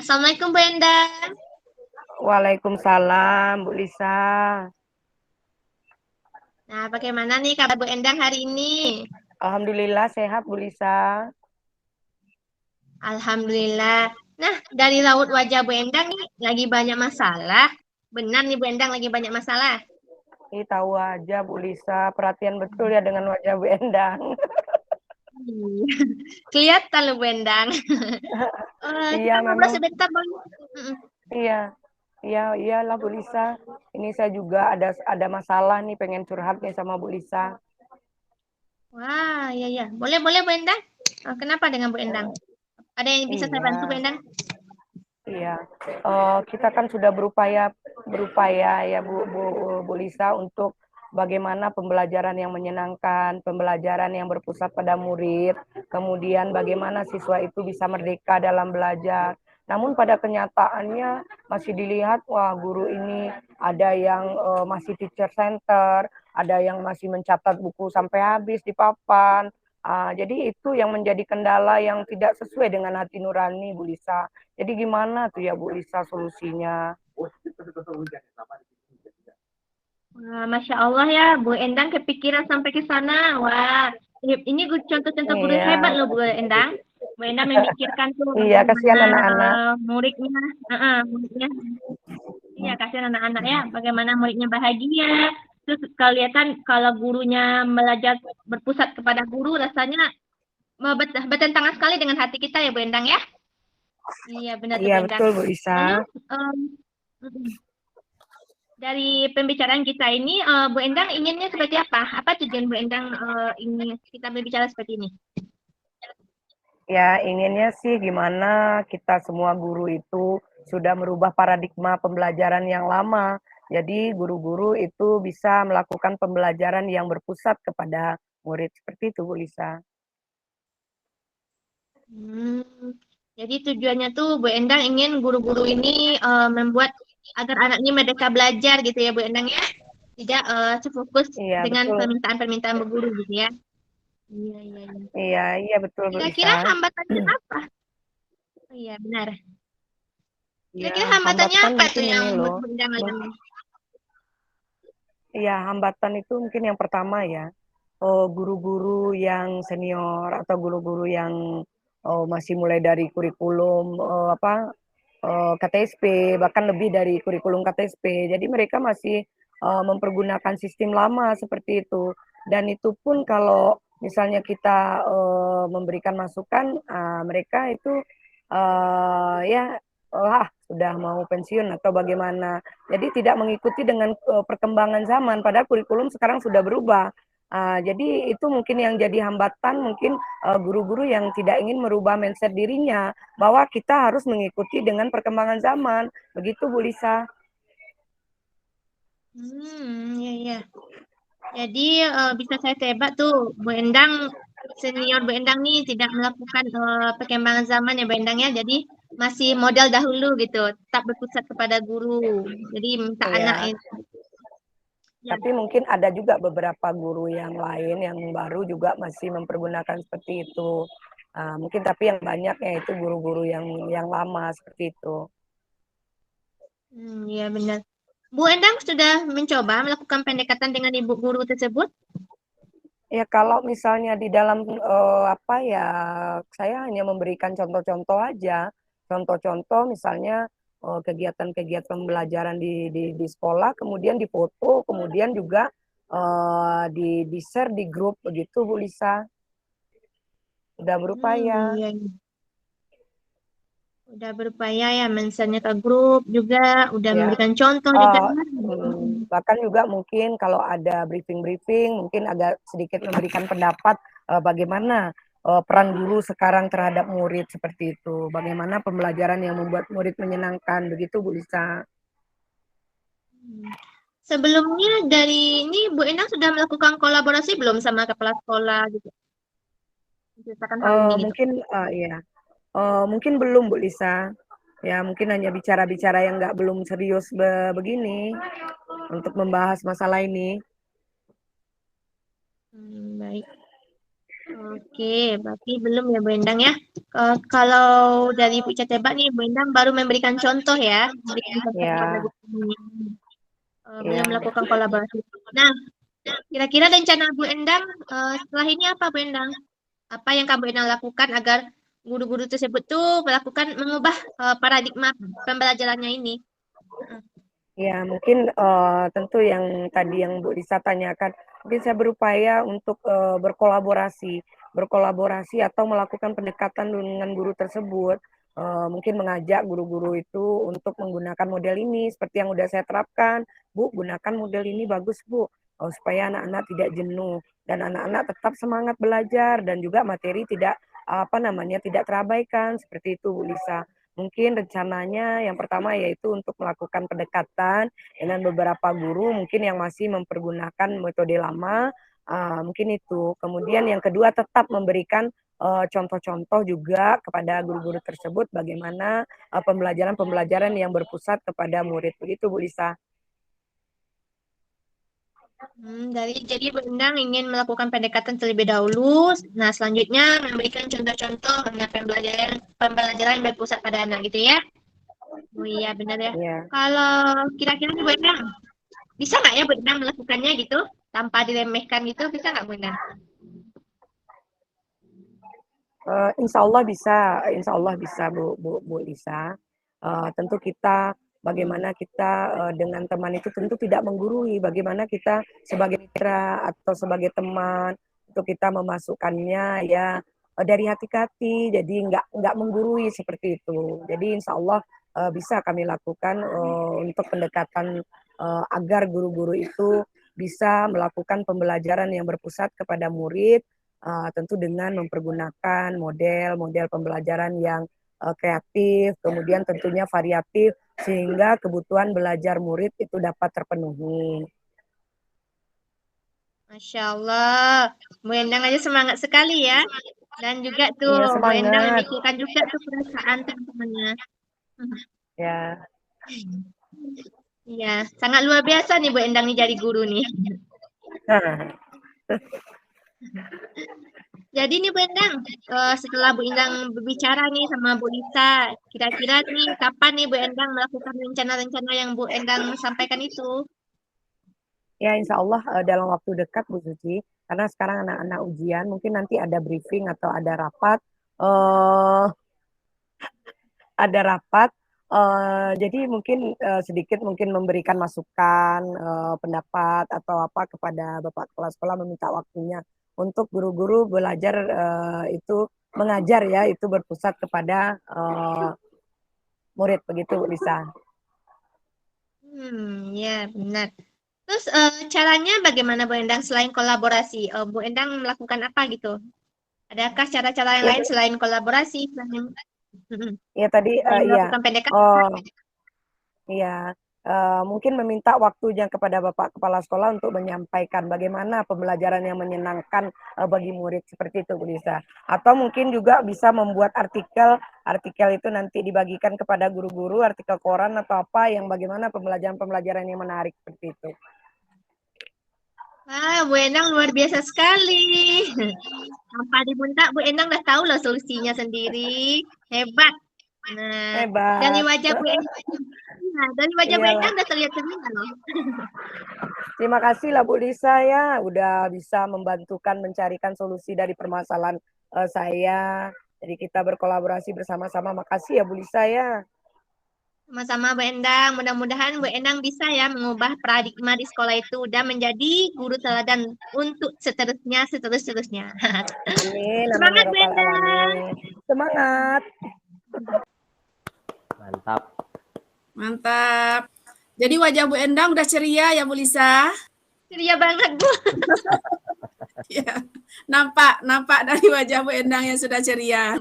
Assalamualaikum Bu Endang. Waalaikumsalam, Bu Lisa. Nah, bagaimana nih kabar Bu Endang hari ini? Alhamdulillah sehat, Bu Lisa. Alhamdulillah. Nah, dari raut wajah Bu Endang nih lagi banyak masalah. Benar nih Bu Endang lagi banyak masalah. Ih, tahu aja, Bu Lisa. Perhatian betul ya dengan wajah Bu Endang. Hmm. Kelihatan loh Bu Endang. Iya, Kita ngobrol memang. sebentar boleh? Mm-mm. Iya, iya, iyalah Bu Lisa. Ini saya juga ada masalah nih, pengen curhat nih sama Bu Lisa. Wah, iya iya. Boleh boleh Bu Endang. Kenapa dengan Bu Endang? Ada yang bisa saya bantu Bu Iya, Endang? iya. Kita kan sudah berupaya berupaya ya Bu Lisa untuk bagaimana pembelajaran yang menyenangkan, pembelajaran yang berpusat pada murid, kemudian bagaimana siswa itu bisa merdeka dalam belajar. Namun pada kenyataannya masih dilihat, wah guru ini ada yang masih teacher center, ada yang masih mencatat buku sampai habis di papan. Jadi itu yang menjadi kendala yang tidak sesuai dengan hati nurani, Bu Lisa. Jadi gimana tuh ya Bu Lisa solusinya? Wah, Masya Allah ya, Bu Endang kepikiran sampai ke sana. Wah, ini contoh-contoh guru Iya, hebat loh Bu Endang. Bu Endang memikirkan tuh iya bagaimana kasihan anak-anak. muridnya, muridnya, iya kasihan anak-anak ya, bagaimana muridnya bahagia. Terus kelihatan kalau gurunya belajar berpusat kepada guru, rasanya bertentangan sekali dengan hati kita ya Bu Endang ya. Iya benar tuh Iya Bu Endang. betul Bu Lisa. Lalu em, dari pembicaraan kita ini, Bu Endang inginnya seperti apa? Apa tujuan Bu Endang ini kita berbicara seperti ini? Ya inginnya sih gimana kita semua guru itu sudah merubah paradigma pembelajaran yang lama. Jadi guru-guru itu bisa melakukan pembelajaran yang berpusat kepada murid seperti itu Bu Lisa. Hmm, jadi tujuannya tuh Bu Endang ingin guru-guru ini membuat agar anak ini merdeka belajar gitu ya Bu Endang ya? Tidak sefokus Iya dengan betul. permintaan-permintaan bu guru gitu ya? Iya, iya, iya. Iya, iya betul Bu Lisa. Kira-kira hambatannya apa? Oh, iya, benar. Iya, Kira-kira hambatannya hambatan apa mungkin tuh yang ini Bu loh. Bu Endang alami? Iya, hambatan itu mungkin yang pertama ya, guru-guru yang senior atau guru-guru yang masih mulai dari kurikulum KTSP, bahkan lebih dari kurikulum KTSP. Jadi mereka masih mempergunakan sistem lama seperti itu. Dan itu pun kalau misalnya kita memberikan masukan, mereka itu ya sudah mau pensiun atau bagaimana. Jadi tidak mengikuti dengan perkembangan zaman. Padahal kurikulum sekarang sudah berubah. Jadi itu mungkin yang jadi hambatan, mungkin guru-guru yang tidak ingin merubah mindset dirinya bahwa kita harus mengikuti dengan perkembangan zaman. Begitu Bu Lisa. Iya, iya. Jadi bisa saya tebak tuh Bu Endang senior Bu Endang nih tidak melakukan perkembangan zaman ya Bu Endang ya. Jadi masih modal dahulu gitu, tetap berpusat kepada guru. Jadi minta anak Iya, itu. Ya. tapi mungkin ada juga beberapa guru yang lain yang baru juga masih mempergunakan seperti itu. Mungkin tapi yang banyaknya itu guru-guru yang lama seperti itu. Iya benar. Bu Endang sudah mencoba melakukan pendekatan dengan ibu guru tersebut? Ya kalau misalnya di dalam apa ya, saya hanya memberikan contoh-contoh aja, contoh-contoh misalnya kegiatan-kegiatan pembelajaran di sekolah, kemudian difoto, kemudian juga di share di grup begitu Bu Lisa. Sudah berupaya. Iya, iya. Udah berupaya ya mentionnya ke grup juga, udah Ya, memberikan contoh juga. bahkan juga mungkin kalau ada briefing-briefing, mungkin agak sedikit memberikan pendapat bagaimana peran guru sekarang terhadap murid seperti itu. Bagaimana pembelajaran yang membuat murid menyenangkan, begitu Bu Lisa. Hmm. Sebelumnya dari ini Bu Endang sudah melakukan kolaborasi belum sama kepala sekolah gitu? Menceritakan hal ini gitu. Mungkin ya, mungkin belum Bu Lisa. Ya mungkin hanya bicara-bicara yang nggak belum serius begini untuk membahas masalah ini. Baik. Oke, berarti belum ya Bu Endang ya. Kalau dari Bu Catebak nih, Bu Endang baru memberikan contoh ya, memberikan contoh kepada Ya, gurunya, belum ya. melakukan kolaborasi. Nah, kira-kira rencana Bu Endang setelah ini apa Bu Endang? Apa yang kamu Endang lakukan agar guru-guru tersebut tuh mengubah paradigma pembelajarannya ini? Ya, mungkin tentu yang tadi yang Bu Lisa tanyakan, mungkin saya berupaya untuk berkolaborasi atau melakukan pendekatan dengan guru tersebut. Mungkin mengajak guru-guru itu untuk menggunakan model ini, seperti yang udah saya terapkan. Bu, gunakan model ini bagus, Bu, supaya anak-anak tidak jenuh dan anak-anak tetap semangat belajar dan juga materi tidak terabaikan seperti itu, Bu Lisa. Mungkin rencananya yang pertama yaitu untuk melakukan pendekatan dengan beberapa guru mungkin yang masih mempergunakan metode lama, mungkin itu. Kemudian yang kedua tetap memberikan contoh-contoh juga kepada guru-guru tersebut bagaimana pembelajaran-pembelajaran yang berpusat kepada murid. Begitu Bu Lisa. Jadi Bu Endang ingin melakukan pendekatan terlebih dahulu. Nah, selanjutnya memberikan contoh-contoh pembelajaran berpusat pada anak gitu ya. Oh iya benar ya. Ya. Kalau kira-kira nih Bu Endang, bisa nggak ya Bu Endang melakukannya gitu tanpa diremehkan gitu? Bisa nggak Bu Endang? Insya Allah bisa Bu Lisa. Tentu kita bagaimana kita dengan teman itu tentu tidak menggurui, bagaimana kita sebagai mitra atau sebagai teman untuk kita memasukkannya ya dari hati ke hati, jadi nggak menggurui seperti itu. Jadi Insya Allah bisa kami lakukan untuk pendekatan agar guru-guru itu bisa melakukan pembelajaran yang berpusat kepada murid, tentu dengan mempergunakan model-model pembelajaran yang kreatif, kemudian tentunya variatif, sehingga kebutuhan belajar murid itu dapat terpenuhi. Masya Allah, Bu Endang aja semangat sekali ya. Dan juga Iya, tuh Bu Endang semangat. memikirkan juga tuh perasaan teman-temannya. Ya. Iya, sangat luar biasa nih Bu Endang nih jadi guru nih. Nah, Jadi nih Bu Endang, setelah Bu Endang berbicara nih sama Bu Lisa, kira-kira nih kapan nih Bu Endang melakukan rencana-rencana yang Bu Endang sampaikan itu? ya insya Allah dalam waktu dekat Bu Suci, karena sekarang anak-anak ujian, mungkin nanti ada briefing atau ada rapat. Uh, ada rapat. Jadi mungkin sedikit mungkin memberikan masukan, pendapat atau apa kepada Bapak Kepala Sekolah meminta waktunya untuk guru-guru belajar itu mengajar ya itu berpusat kepada murid begitu Lisa. Ya benar. Terus caranya bagaimana Bu Endang selain kolaborasi? Bu Endang melakukan apa gitu? Adakah cara-cara yang Ya, lain selain kolaborasi, ya tadi selain ya. melakukan pendekatan? Oh, iya, mungkin meminta waktunya kepada Bapak Kepala Sekolah untuk menyampaikan bagaimana pembelajaran yang menyenangkan bagi murid seperti itu, Bu Lisa. Atau mungkin juga bisa membuat artikel itu nanti dibagikan kepada guru-guru, artikel koran atau apa yang bagaimana pembelajaran-pembelajaran yang menarik seperti itu. Bu Endang luar biasa sekali. Tanpa diminta, Bu Endang udah tahu loh solusinya sendiri. Hebat. Nah, dari Hebat. wajah Bu Endang, dari wajah Bu Iyalah. Endang udah terlihat sendiri loh. Terima kasih lah Bu Lisa ya, udah bisa membantukan mencarikan solusi dari permasalahan saya. Jadi kita berkolaborasi bersama-sama. Makasih ya Bu Lisa ya. Sama-sama Bu Endang, mudah-mudahan Bu Endang bisa ya mengubah paradigma di sekolah itu dan menjadi guru teladan untuk seterusnya. Amin, amin ya Semangat Bu rabbal Endang. alamin. Semangat. Mantap. Mantap. Jadi wajah Bu Endang udah ceria ya Bu Lisa? Ceria banget Bu. Ya, nampak dari wajah Bu Endang yang sudah ceria.